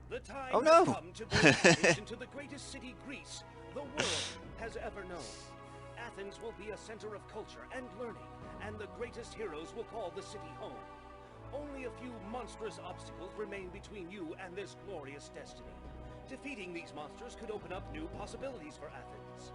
The time Oh has no! come to build Athens into the greatest city Greece the world has ever known. Athens will be a center of culture and learning, and the greatest heroes will call the city home. Only a few monstrous obstacles remain between you and this glorious destiny. Defeating these monsters could open up new possibilities for Athens.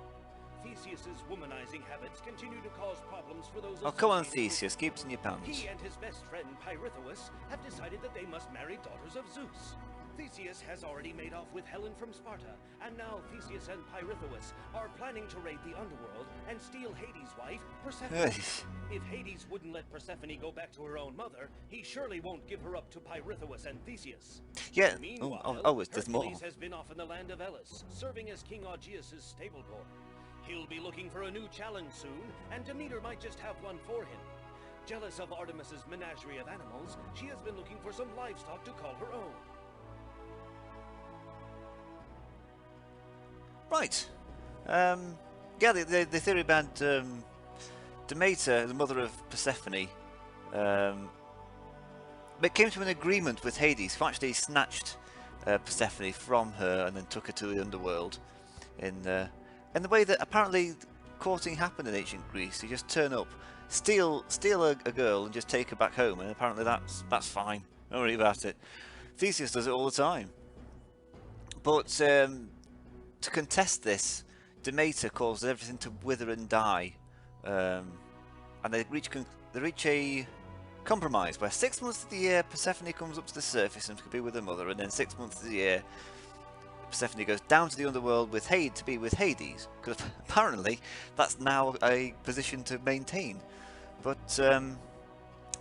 Theseus's womanizing habits continue to cause problems for those. Oh, come on, associated with Theseus, keep it in your pants. He and his best friend Pirithous have decided that they must marry daughters of Zeus. Theseus has already made off with Helen from Sparta, and now Theseus and Pirithous are planning to raid the underworld and steal Hades' wife, Persephone. If Hades wouldn't let Persephone go back to her own mother, he surely won't give her up to Pirithous and Theseus. Yeah, Meanwhile, there's more. Hercules has been off in the land of Elis, serving as King Augeas' stable boy. He'll be looking for a new challenge soon, and Demeter might just have one for him. Jealous of Artemis's menagerie of animals, she has been looking for some livestock to call her own. Right. Yeah, the theory about Demeter, the mother of Persephone, but came to an agreement with Hades, who actually snatched Persephone from her and then took her to the underworld. In the way that apparently courting happened in ancient Greece, you just turn up, steal a girl and just take her back home, and apparently that's fine. Don't worry about it. Theseus does it all the time. But to contest this, Demeter causes everything to wither and die, and they reach a compromise where 6 months of the year Persephone comes up to the surface and can be with her mother, and then 6 months of the year Persephone goes down to the underworld with Hades to be with Hades, because apparently that's now a position to maintain. But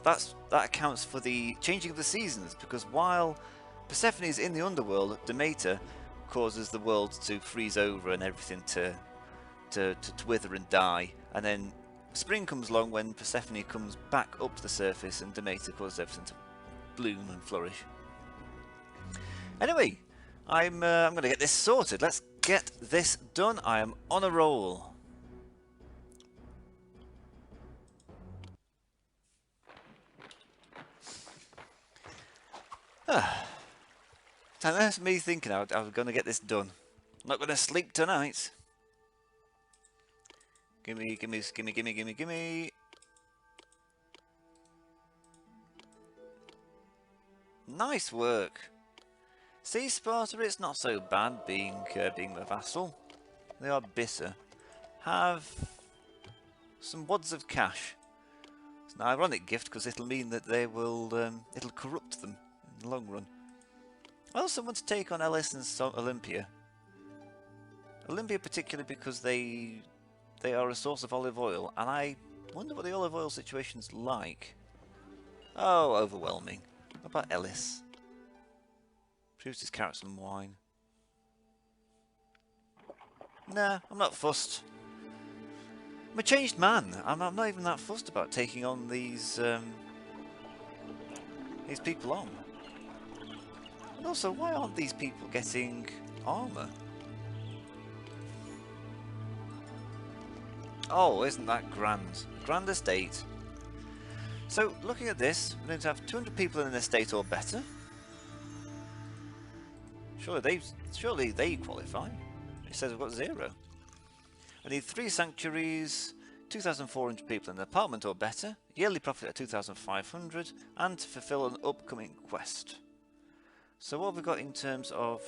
that accounts for the changing of the seasons, because while Persephone is in the underworld, Demeter causes the world to freeze over and everything to wither and die, and then spring comes along when Persephone comes back up to the surface and Demeter causes everything to bloom and flourish. Anyway, I'm going to get this sorted. Let's get this done. I am on a roll. That's me thinking I was going to get this done. I'm not going to sleep tonight. Gimme. Nice work. See, Sparta, it's not so bad being a vassal. They are bitter. Have some wads of cash. It's an ironic gift because it'll mean that they will it'll corrupt them in the long run. I also want to take on Elis and Olympia. Olympia particularly because they are a source of olive oil, and I wonder what the olive oil situation's like. Oh, overwhelming. What about Elis? Produces carrots and wine. Nah, I'm not fussed. I'm a changed man. I'm not even that fussed about taking on these people on. And also, why aren't these people getting armour? Oh, isn't that grand? Grand estate. So, looking at this, we're going to have 200 people in an estate or better. Surely they qualify. It says we've got 0. I need 3 sanctuaries, 2,400 people in an apartment or better, yearly profit at 2,500, and to fulfill an upcoming quest. So what have we got in terms of...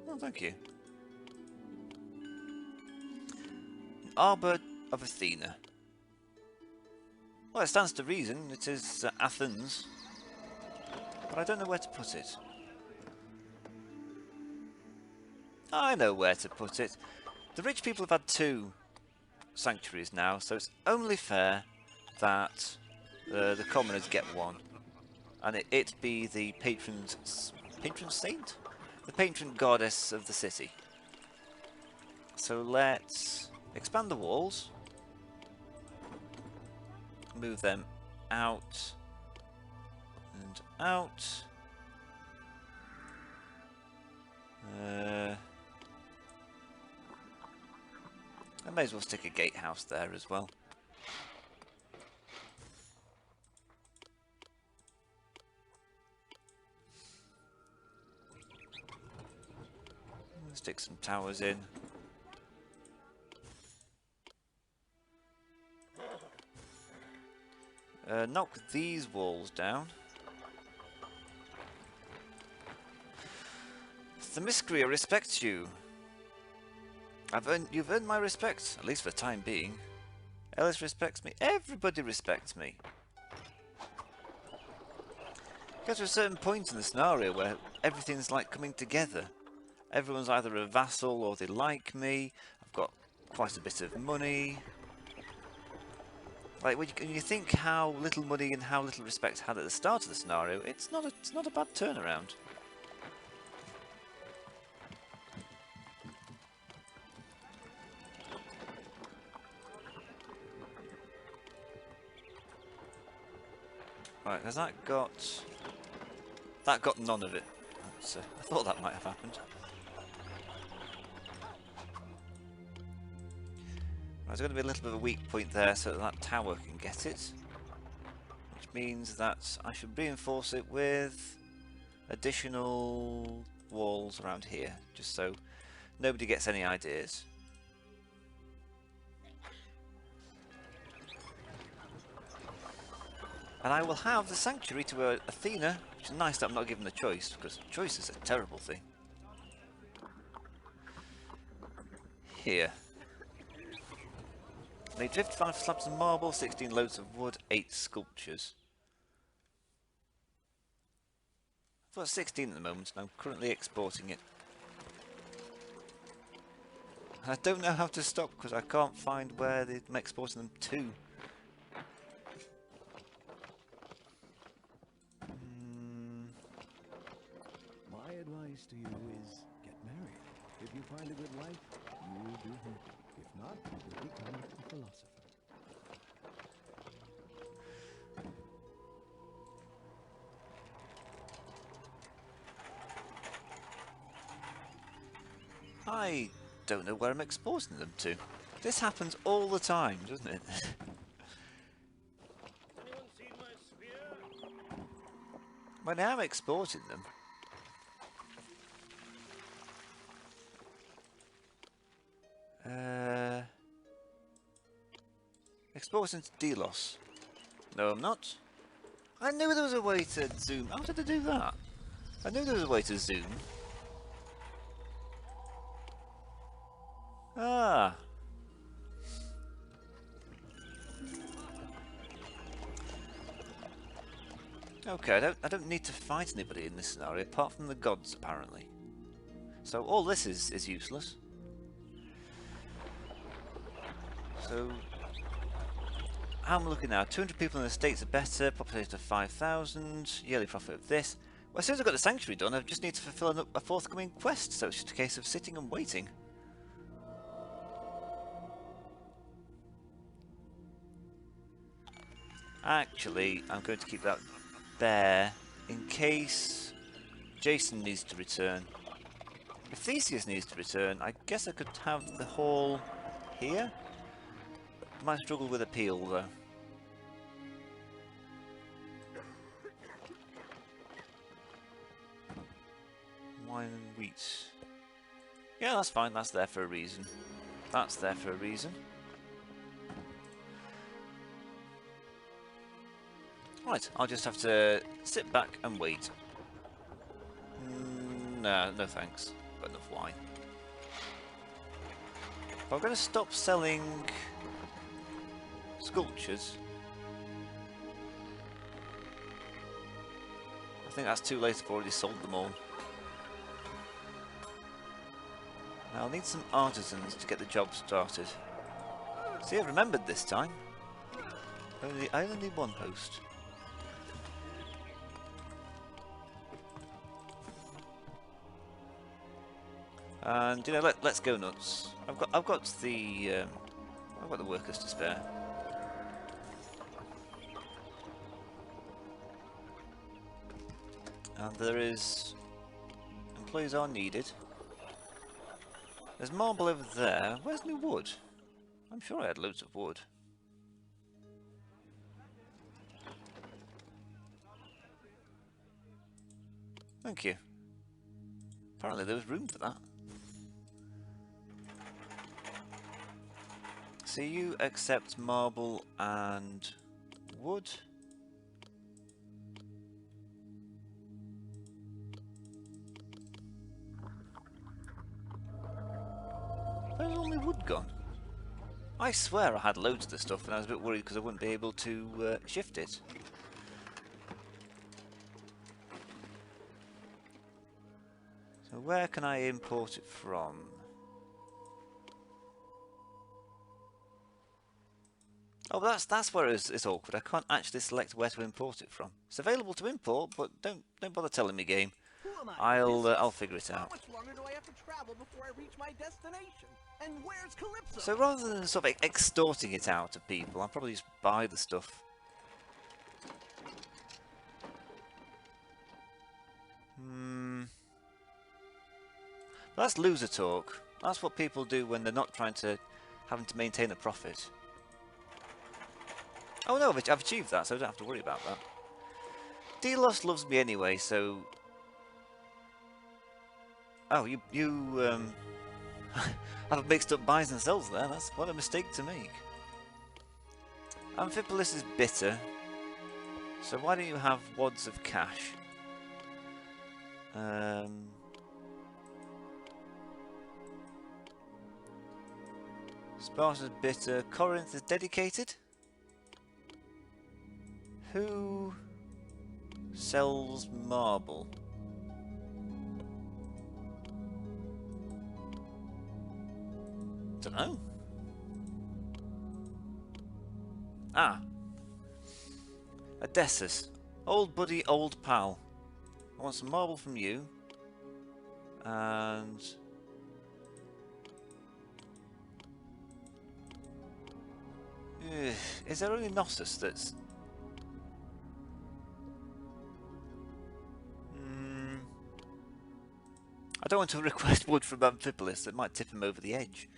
Oh, thank you. Arbour of Athena. Well, it stands to reason. It is Athens. But I don't know where to put it. I know where to put it. The rich people have had 2 sanctuaries now, so it's only fair that the commoners get 1. And it be the patron saint? The patron goddess of the city. So let's expand the walls. Move them out and out. I may as well stick a gatehouse there as well. Stick some towers in. Knock these walls down. Themyscira respects you. You've earned my respect, at least for the time being. Ellis respects me. Everybody respects me. Get to a certain point in the scenario where everything's like coming together. Everyone's either a vassal or they like me. I've got quite a bit of money. Like when you think how little money and how little respect I had at the start of the scenario, it's not a bad turnaround. Right, has that got... That got none of it. I thought that might have happened. There's going to be a little bit of a weak point there so that tower can get it. Which means that I should reinforce it with additional walls around here, just so nobody gets any ideas. And I will have the sanctuary to Athena, which is nice that I'm not given the choice, because choice is a terrible thing. Here. Need 55 slabs of marble, 16 loads of wood, 8 sculptures. I've got 16 at the moment, and I'm currently exporting it. I don't know how to stop, because I can't find where I'm exporting them to. My advice to you is get married. If you find a good life, you will be happy. If not, you will become a philosopher. I don't know where I'm exporting them to. This happens all the time, doesn't it? Anyone seen my spear? When I am exporting them. Exporting to Delos. No, I'm not. I knew there was a way to zoom. How did I do that? I knew there was a way to zoom. Ah. Okay, I don't need to fight anybody in this scenario apart from the gods, apparently. So all this is useless. So how am I looking now? 200 people in the States are better, population of 5,000, yearly profit of this. Well, as soon as I've got the sanctuary done, I just need to fulfill a forthcoming quest, so it's just a case of sitting and waiting. Actually, I'm going to keep that there in case Jason needs to return. If Theseus needs to return, I guess I could have the hall here. Might struggle with appeal though. Wine and wheat. Yeah, that's fine. That's there for a reason. That's there for a reason. Right, I'll just have to sit back and wait. No, no thanks. Got enough wine. If I'm going to stop selling sculptures, I think that's too late. I've already sold them all. Now I'll need some artisans to get the job started. See, I remembered this time. I only need one host. And you know, let's go nuts. I've got the workers to spare. And there is employees are needed. There's marble over there. Where's my wood? I'm sure I had loads of wood. Thank you. Apparently there was room for that. So you accept marble and wood. Where's all my wood gone? I swear I had loads of the stuff and I was a bit worried because I wouldn't be able to shift it. So where can I import it from? Oh, that's where it's awkward. I can't actually select where to import it from. It's available to import, but don't bother telling me, game. Who am I? I'll figure it How out. much longer do I have to travel before I reach my destination? And where's Calypso? So rather than sort of extorting it out of people, I'll probably just buy the stuff. That's loser talk. That's what people do when they're not having to maintain a profit. Oh no, I've achieved that, so I don't have to worry about that. Delos loves me anyway, so... Oh, you haven't mixed up buys and sells there. That's what a mistake to make. Amphipolis is bitter, so why don't you have wads of cash? Sparta's bitter. Corinth is dedicated. Who sells marble? Dunno. Ah. Odysseus. Old buddy, old pal. I want some marble from you. And... is there only Knossos that's... I don't want to request wood from Amphipolis, that might tip him over the edge.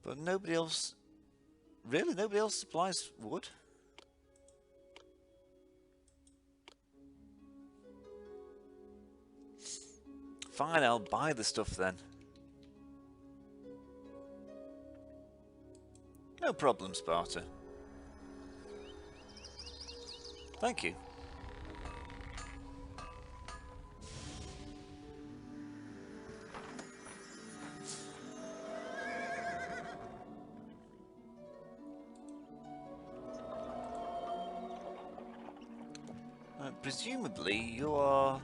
But nobody else... Really? Nobody else supplies wood? Fine, I'll buy the stuff then. No problem, Sparta. Thank you. Presumably you are...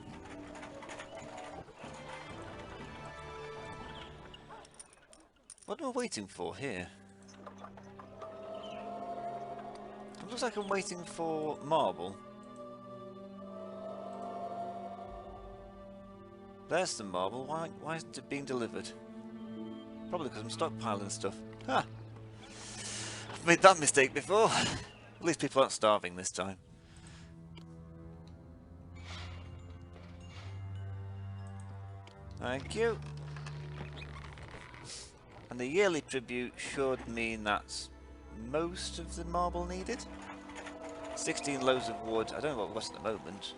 What am I waiting for here? It looks like I'm waiting for marble. There's some marble. Why isn't it being delivered? Probably because I'm stockpiling stuff. Ha! I've made that mistake before. At least people aren't starving this time. Thank you. And the yearly tribute should mean that's most of the marble needed. 16 loads of wood. I don't know what it was at the moment.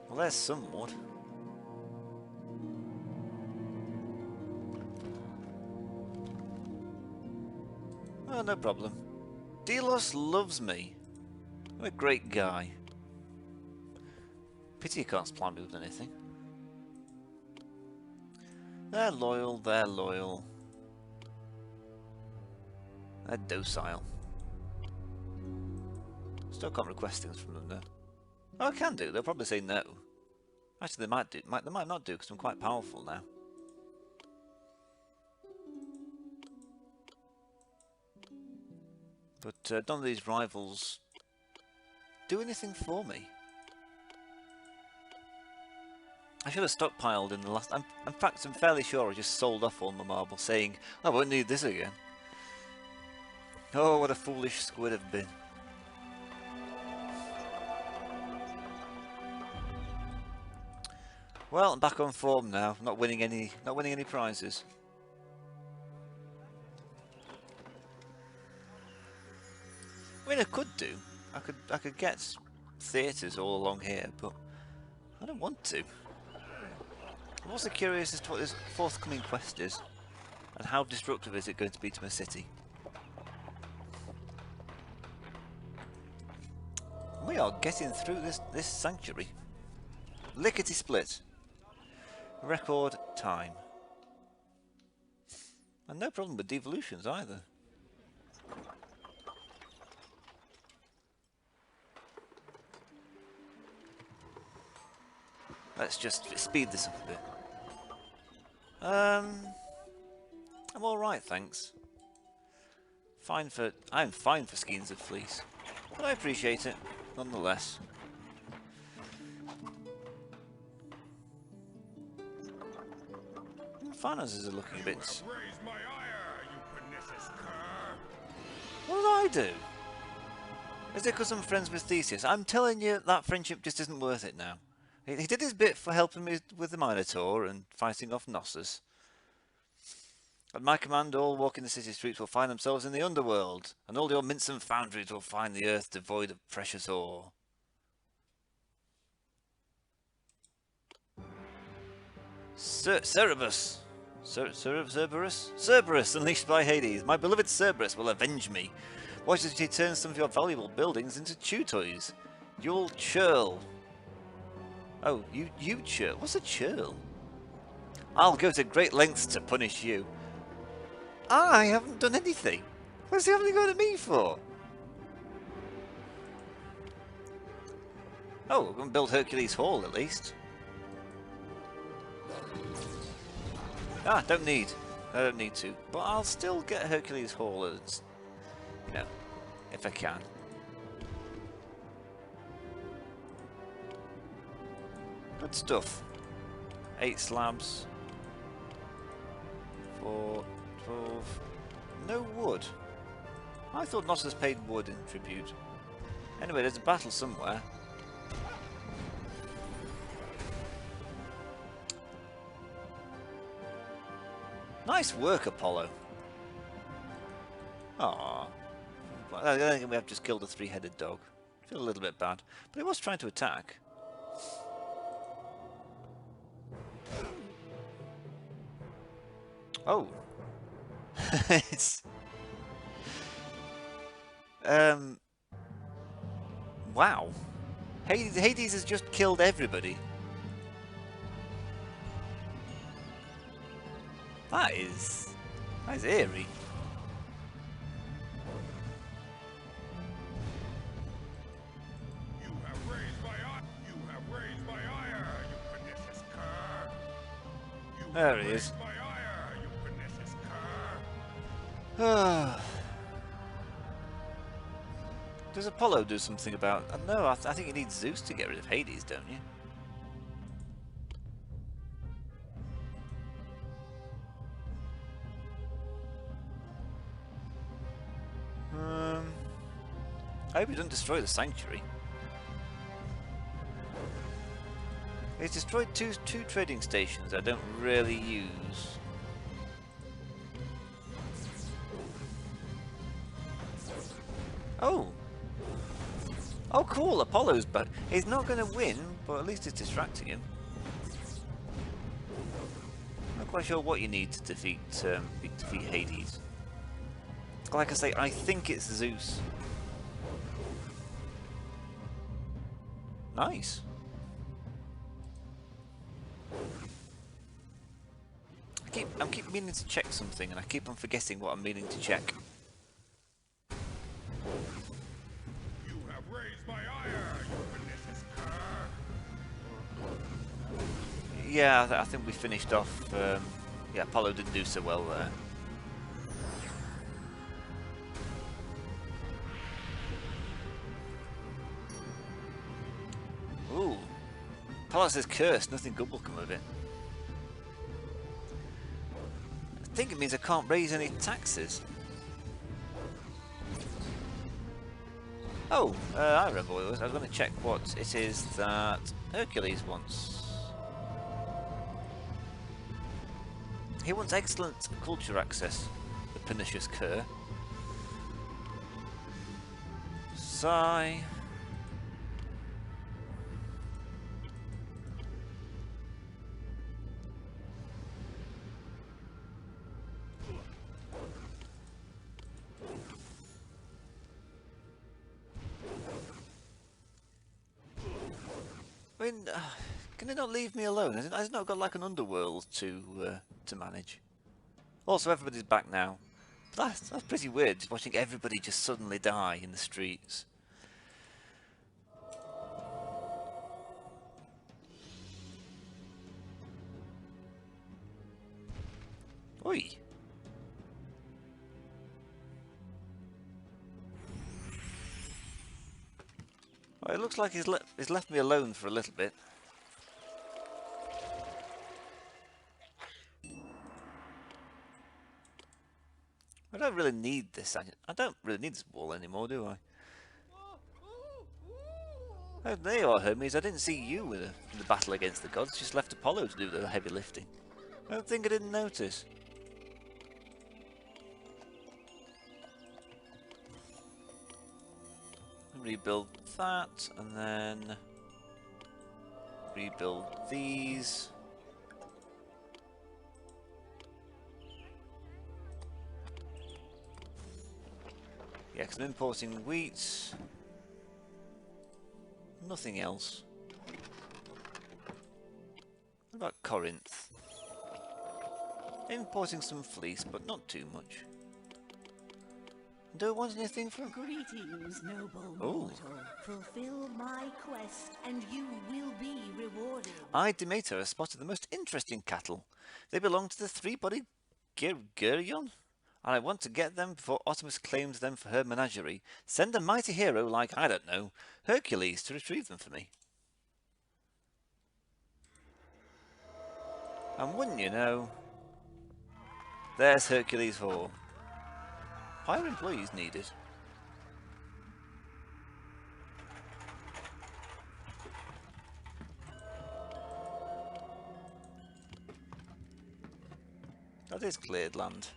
Well, there's some wood. Oh, no problem. Delos loves me. What a great guy. Pity you can't supply me with anything. They're loyal, they're loyal. They're docile. Still can't request things from them though. Oh, I can do, they'll probably say no. Actually they might do, they might not do because I'm quite powerful now. But none of these rivals do anything for me. I should have stockpiled in the last... in fact, I'm fairly sure I just sold off all my marble, saying, I won't need this again. Oh, what a foolish squid I've been. Well, I'm back on form now. I'm not winning any prizes. I mean, I could do. I could get theatres all along here, but I don't want to. I'm also curious as to what this forthcoming quest is, and how disruptive is it going to be to my city. We are getting through this sanctuary. Lickety split. Record time. And no problem with devolutions either. Let's just speed this up a bit. I'm alright, thanks. I'm fine for skeins of fleece. But I appreciate it, nonetheless. Finances are looking a bit... What did I do? Is it because I'm friends with Theseus? I'm telling you, that friendship just isn't worth it now. He did his bit for helping me with the Minotaur and fighting off Knossos. At my command, all walking the city streets will find themselves in the underworld, and all your mints and foundries will find the earth devoid of precious ore. Cerberus! Cerberus, unleashed by Hades! My beloved Cerberus will avenge me! Watch as he turns some of your valuable buildings into chew toys! You'll churl! Oh, you churl? What's a churl? I'll go to great lengths to punish you. I haven't done anything. What's he having to go to me for? Oh, we're going to build Hercules Hall at least. I don't need to. But I'll still get Hercules Hall as, you know, if I can. Good stuff. 8 slabs. 4, 12. No wood. I thought Knossos paid wood in tribute. Anyway, there's a battle somewhere. Nice work, Apollo. Aww. I think we have just killed a 3-headed dog. I feel a little bit bad. But he was trying to attack. Oh. It's... Wow. Hades has just killed everybody. That is eerie. You have raised my ire, you pernicious cur. There he is. My ire, you pernicious cur. Does Apollo do something about... no, I think you need Zeus to get rid of Hades, don't you? I hope he doesn't destroy the sanctuary. He's destroyed two trading stations I don't really use. Oh! Oh cool, Apollo's back. He's not going to win, but at least it's distracting him. Not quite sure what you need to defeat Hades. Like I say, I think it's Zeus. Nice. I keep meaning to check something, and I keep on forgetting what I'm meaning to check. You have raised my ire, you pernicious cur. Yeah, I think we finished off. Yeah, Apollo didn't do so well there. Ooh, Pallas is cursed. Nothing good will come of it. I think it means I can't raise any taxes. Oh, I remember what it was. I was going to check what it is that Hercules wants. He wants excellent culture access, the pernicious cur. Sigh. I mean, can they not leave me alone? Has it not got like an underworld to manage? Also, everybody's back now. But that's pretty weird, just watching everybody just suddenly die in the streets. Oi! Well, it looks like he's left me alone for a little bit. I don't really need this. I don't really need this wall anymore, do I? Oh, there you are, Hermes. I didn't see you in the battle against the gods. Just left Apollo to do the heavy lifting. I don't think I didn't notice. Rebuild that, and then rebuild these. Yeah, because I'm importing wheat. Nothing else. What about Corinth? Importing some fleece, but not too much. Do I want anything from... Greetings, noble Oh. mortal. Fulfill my quest, and you will be rewarded. I, Demeter, have spotted the most interesting cattle. They belong to the three-bodied Geryon, and I want to get them before Artemis claims them for her menagerie. Send a mighty hero like, I don't know, Hercules to retrieve them for me. And wouldn't you know, there's Hercules' Hall. Hire employees needed. That is cleared land.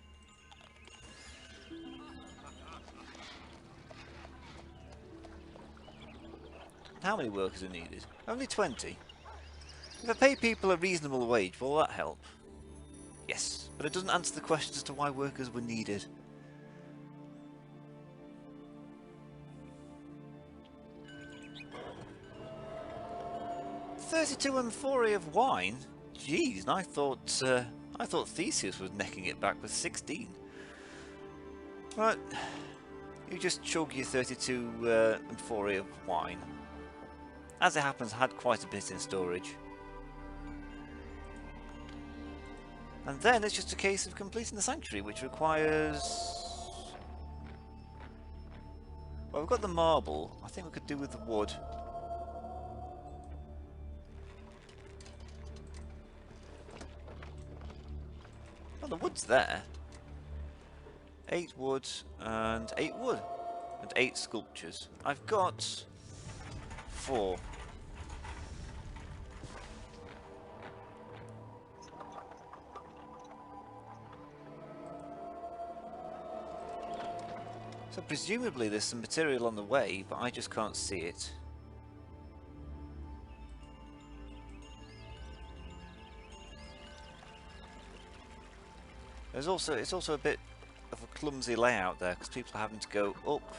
How many workers are needed? Only 20. If I pay people a reasonable wage, will that help? Yes, but it doesn't answer the question as to why workers were needed. 32 amphorae of wine? Jeez, and I thought Theseus was necking it back with 16. Right, you just chug your 32 amphorae of wine. As it happens, I had quite a bit in storage. And then it's just a case of completing the sanctuary, which requires... Well, we've got the marble. I think we could do with the wood. Well, the wood's there. 8 wood and 8 wood. And 8 sculptures. I've got 4. So presumably there's some material on the way, but I just can't see it. It's also a bit of a clumsy layout there, because people are having to go up.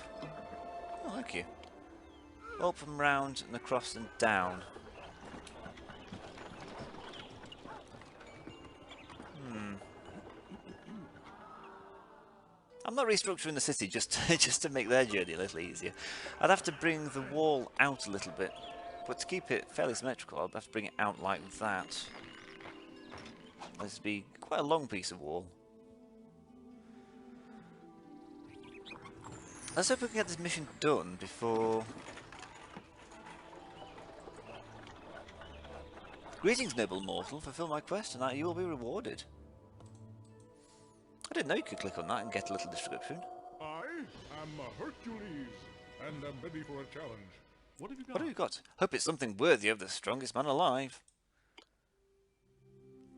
Oh, thank you. Up and round and across and down. I'm not restructuring the city just to make their journey a little easier. I'd have to bring the wall out a little bit, but to keep it fairly symmetrical, I'd have to bring it out like that. This would be quite a long piece of wall. Let's hope we can get this mission done before... Greetings, noble mortal. Fulfill my quest and you will be rewarded. I didn't know you could click on that and get a little description. I am Hercules, and am ready for a challenge. What have you got? What have you got? Hope it's something worthy of the strongest man alive.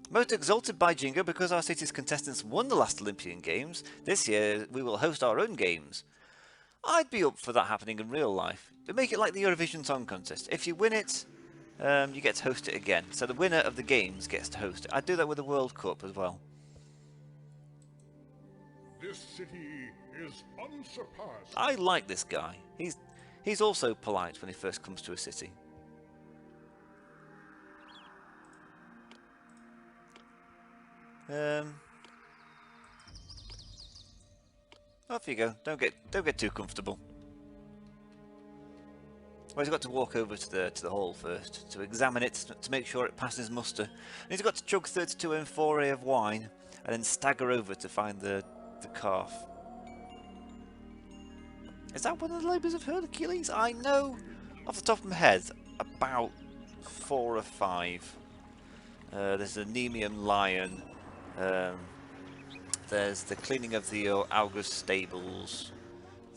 Most exalted by Jingo because our city's contestants won the last Olympian Games. This year we will host our own games. I'd be up for that happening in real life. But make it like the Eurovision Song Contest. If you win it, you get to host it again. So the winner of the games gets to host it. I'd do that with the World Cup as well. This city is unsurpassed. I like this guy. He's also polite when he first comes to a city. Off you go. Don't get too comfortable. Well, he's got to walk over to the hall first to examine it to make sure it passes muster. And he's got to chug 32 amphorae of wine and then stagger over to find the calf. Is that one of the labours of Hercules? I know off the top of my head about 4 or 5. There's the Nemean lion. There's the cleaning of the August stables.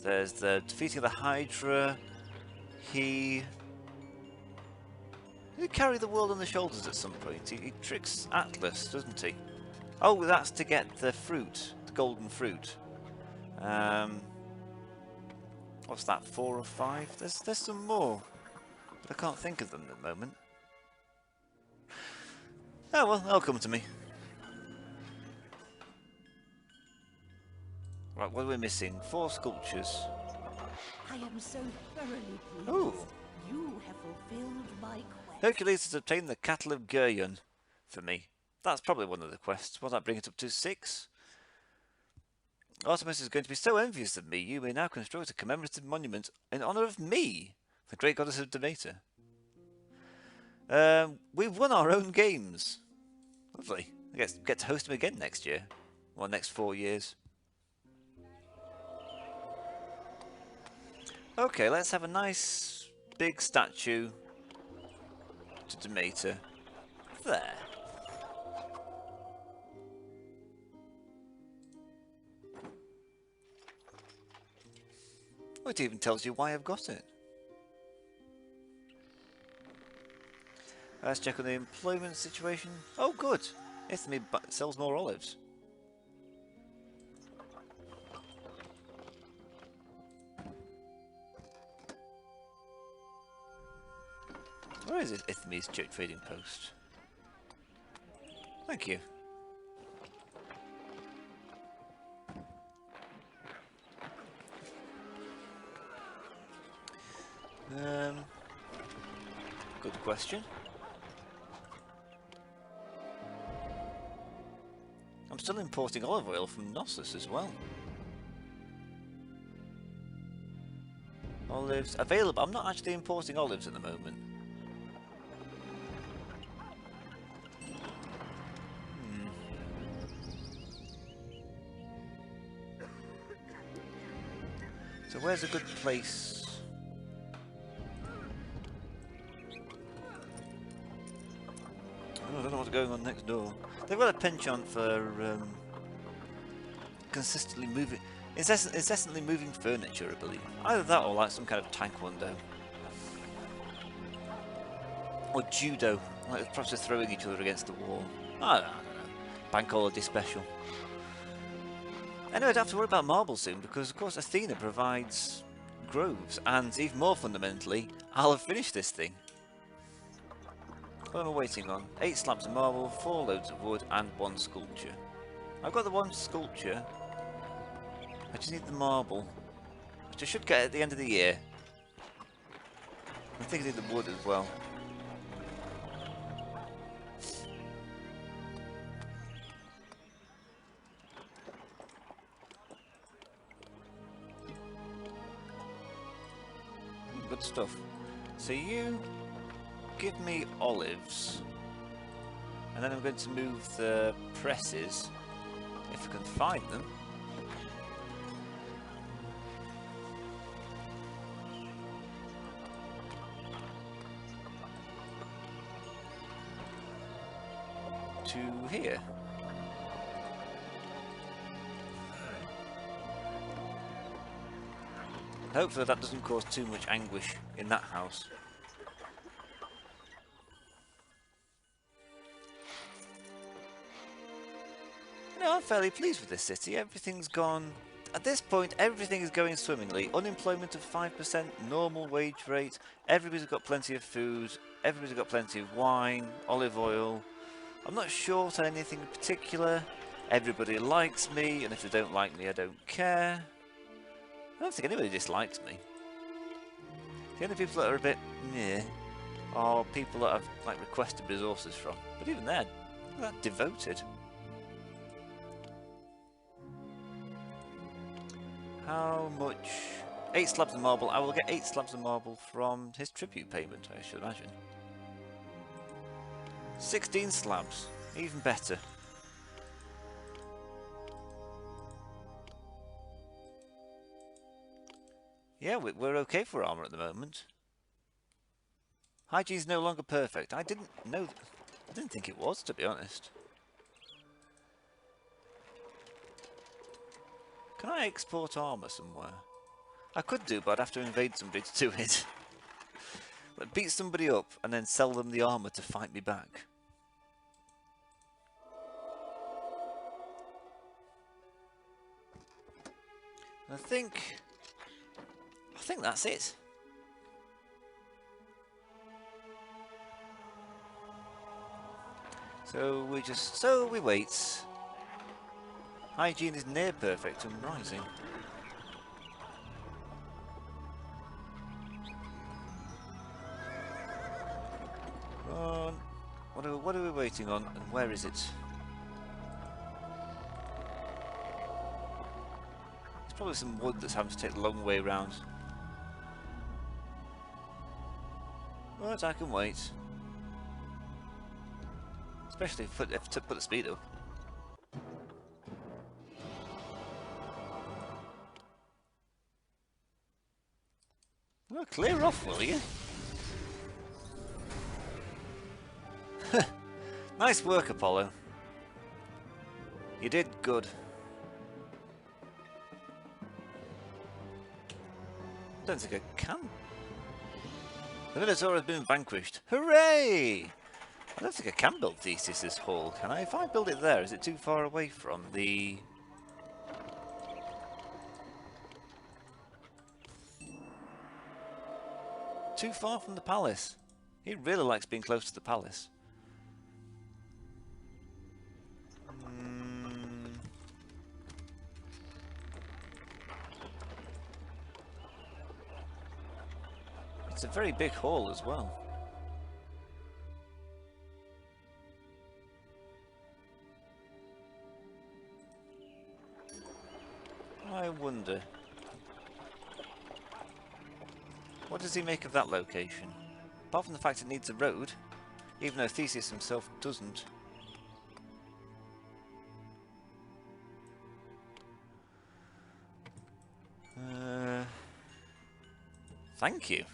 There's the defeating of the Hydra. He carry the world on the shoulders at some point. He tricks Atlas, doesn't he? Oh, that's to get the fruit, the golden fruit. What's that, 4 or 5? There's some more, but I can't think of them at the moment. Oh well, they'll come to me. Right, what are we missing? 4 sculptures. I am so thoroughly pleased. Ooh. You have fulfilled my quest. Hercules has obtained the cattle of Geryon for me. That's probably one of the quests. What's that bring it up to? 6? Artemis is going to be so envious of me, you may now construct a commemorative monument in honour of me, the great goddess of Demeter. We've won our own games. Lovely. I guess get to host them again next year. Or next 4 years. Okay, let's have a nice big statue to Demeter. There. Oh, it even tells you why I've got it. Let's check on the employment situation. Oh, good. Ithme sells more olives. Where is it, Ithme's trading post? Thank you. Good question. I'm still importing olive oil from Knossos as well. Olives available. I'm not actually importing olives at the moment. So where's a good place? Oh, I don't know what's going on next door. They've got a penchant for consistently moving, incessantly moving furniture, I believe. Either that or like some kind of taekwondo. Or judo, like perhaps they're throwing each other against the wall. I don't know. Bank holiday special. Anyway, I don't have to worry about marble soon because, of course, Athena provides groves, and even more fundamentally, I'll have finished this thing. What am I waiting on? 8 slabs of marble, 4 loads of wood, and 1 sculpture. I've got the 1 sculpture. I just need the marble, which I should get at the end of the year. I think I need the wood as well. Good stuff. So you give me olives, and then I'm going to move the presses, if I can find them. To here. Hopefully that doesn't cause too much anguish in that house. No, I'm fairly pleased with this city. Everything's gone at this point, everything is going swimmingly. Unemployment of 5%, normal wage rate, everybody's got plenty of food, everybody's got plenty of wine, olive oil. I'm not short on anything in particular. Everybody likes me, and if they don't like me, I don't care. I don't think anybody dislikes me. The only people that are a bit meh are people that I've like requested resources from. But even then, they're that devoted. How much? 8 slabs of marble. I will get 8 slabs of marble from his tribute payment, I should imagine. 16 slabs. Even better. Yeah, we're okay for armour at the moment. Hygiene's no longer perfect. I didn't think it was, to be honest. Can I export armour somewhere? I could do, but I'd have to invade somebody to do it. Like, beat somebody up and then sell them the armour to fight me back. I think that's it. So we wait. Hygiene is near perfect and rising. What are we waiting on, and where is it? There's probably some wood that's having to take the long way round. But I can wait. Especially if to put the speed up. Well, clear off, will you? Nice work, Apollo. You did good. Don't think I can. The Minotaur has been vanquished. Hooray! I don't think I can build Theseus's hall, can I? If I build it there, is it too far away from the... Too far from the palace. He really likes being close to the palace. It's a very big hall as well. I wonder. What does he make of that location? Apart from the fact it needs a road, even though Theseus himself doesn't. Thank you.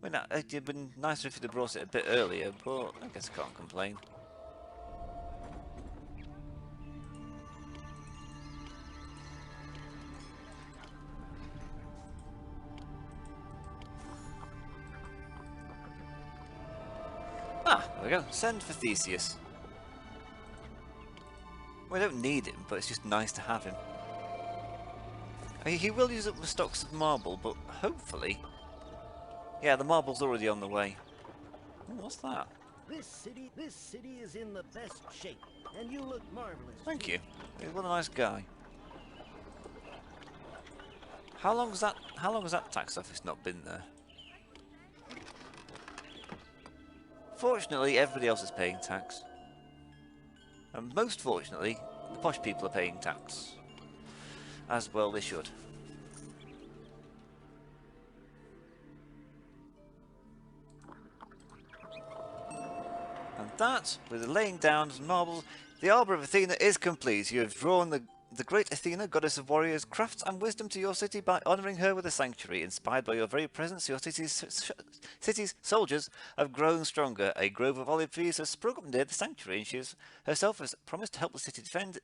I mean, it'd have been nicer if you'd have brought it a bit earlier, but I guess I can't complain. Ah, there we go. Send for Theseus. We don't need him, but it's just nice to have him. He will use up the stocks of marble, but hopefully... Yeah, the marble's already on the way. Ooh, what's that? This city is in the best shape, and you look marvelous. Thank you. What a nice guy. How long has that tax office not been there? Fortunately, everybody else is paying tax. And most fortunately, the posh people are paying tax. As well they should. And that, with the laying down of marbles, the Arbour of Athena is complete. You have drawn the great Athena, goddess of warriors, crafts and wisdom to your city by honouring her with a sanctuary. Inspired by your very presence, your city's soldiers have grown stronger. A grove of olive trees has sprung up near the sanctuary, and she herself has promised to help the city defend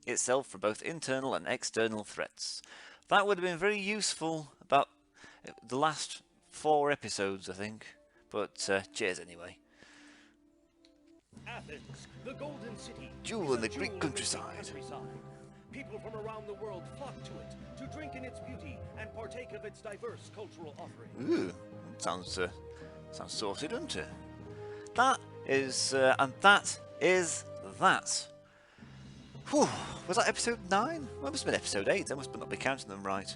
itself from both internal and external threats. That would have been very useful about the last 4 episodes, I think. But cheers anyway. Athens, the golden city. Jewel in the Greek countryside. People from around the world flock to it, to drink in its beauty and partake of its diverse cultural offerings. Ooh, sounds saucy, doesn't it? That is, and that is that. Whew, was that episode 9? Well, it must have been episode 8, I must not be counting them right.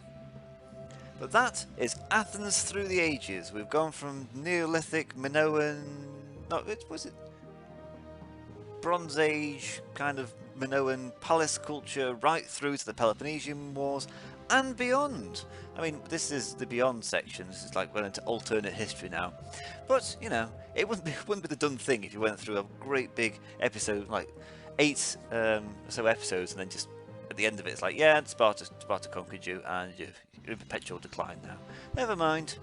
But that is Athens through the ages. We've gone from Neolithic, Minoan, no, was it Bronze Age, kind of Minoan palace culture, right through to the Peloponnesian Wars, and beyond. I mean, this is the beyond section. This is like going into alternate history now. But, you know, it wouldn't be the done thing if you went through a great big episode, like 8 or so episodes, and then just at the end of it, it's like, yeah, Sparta conquered you, and you're in perpetual decline now. Never mind.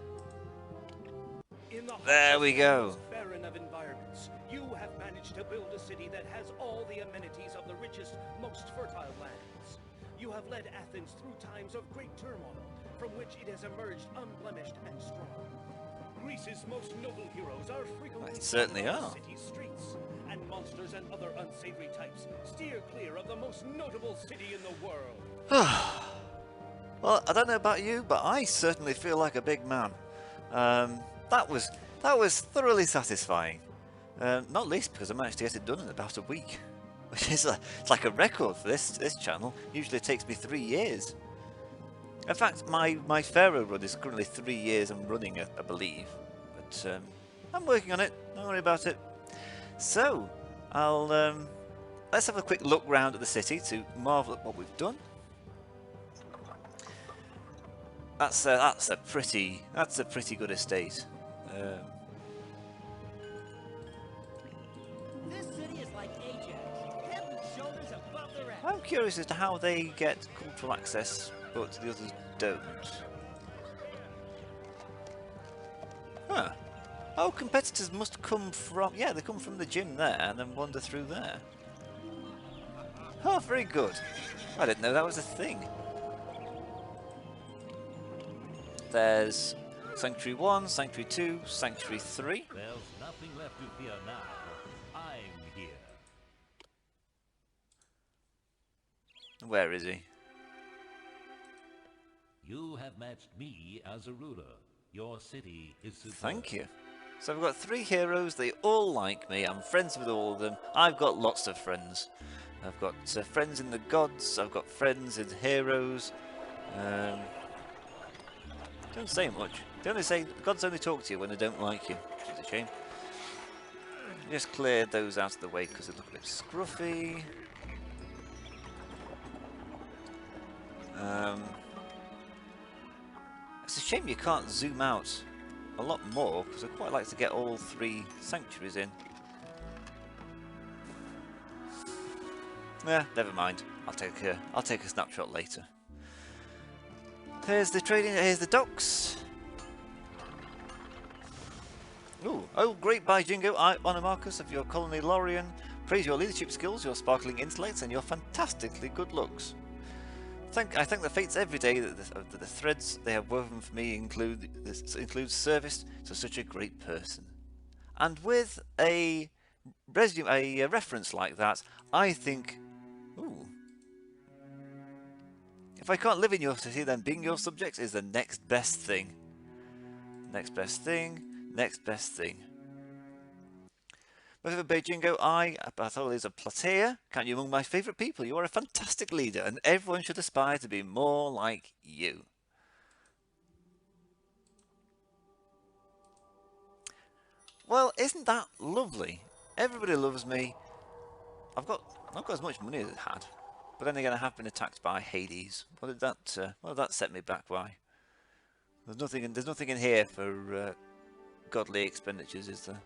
There we go. Barren of environments, you have managed to build a city that has all the amenities of the richest, most fertile lands. You have led Athens through times of great turmoil, from which it has emerged unblemished and strong. Greece's most noble heroes are frequently They certainly on the are. city's streets, and monsters and other unsavory types steer clear of the most notable city in the world. Well, I don't know about you, but I certainly feel like a big man. That was thoroughly satisfying. Not least because I managed to get it done in about a week, which is it's like a record for this channel. Usually it takes me 3 years. In fact, my Pharaoh run is currently 3 years and running, I believe. But I'm working on it. Don't worry about it. So let's have a quick look round at the city to marvel at what we've done. That's a pretty good estate. This city is like Ajax, head and shoulders above the rest. I'm curious as to how they get cultural access, but the others don't. Huh. Oh, competitors must come from... Yeah, they come from the gym there and then wander through there. Oh, very good. I didn't know that was a thing. There's Sanctuary 1, Sanctuary 2, Sanctuary 3. There's nothing left to fear now. I'm here. Where is he? You have matched me as a ruler. Your city is superb. Thank you. So I've got 3 heroes, they all like me, I'm friends with all of them. I've got lots of friends. I've got friends in the gods, I've got friends in heroes. Don't say much. They only say, gods only talk to you when they don't like you, which is a shame. Just clear those out of the way because they look a bit scruffy. It's a shame you can't zoom out a lot more because I'd quite like to get all 3 sanctuaries in. Yeah, never mind. I'll take a snapshot later. Here's the trading. Here's the docks. Ooh, oh, great by Jingo. I honor Marcus of your colony Lorien. Praise your leadership skills, your sparkling intellects, and your fantastically good looks. I thank the fates every day that the threads they have woven for me include service to such a great person. And with a reference like that, I think, ooh, if I can't live in your city, then being your subject is the next best thing. Next best thing. Next best thing. Whatever Beijingo, Bartholomew of Platea, count you among my favourite people. You are a fantastic leader, and everyone should aspire to be more like you. Well, isn't that lovely? Everybody loves me. I've not got as much money as I had, but then again, I have been attacked by Hades. What did that set me back by? There's nothing in here for godly expenditures, is there?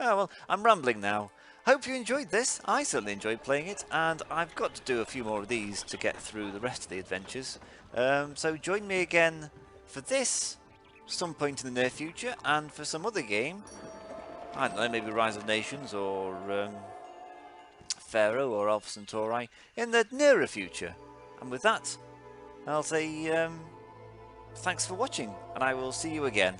Oh well, I'm rambling now. Hope you enjoyed this. I certainly enjoyed playing it, and I've got to do a few more of these to get through the rest of the adventures. So join me again for this some point in the near future, and for some other game. I don't know, maybe Rise of Nations or Pharaoh or Alpha Centauri in the nearer future. And with that, I'll say thanks for watching, and I will see you again.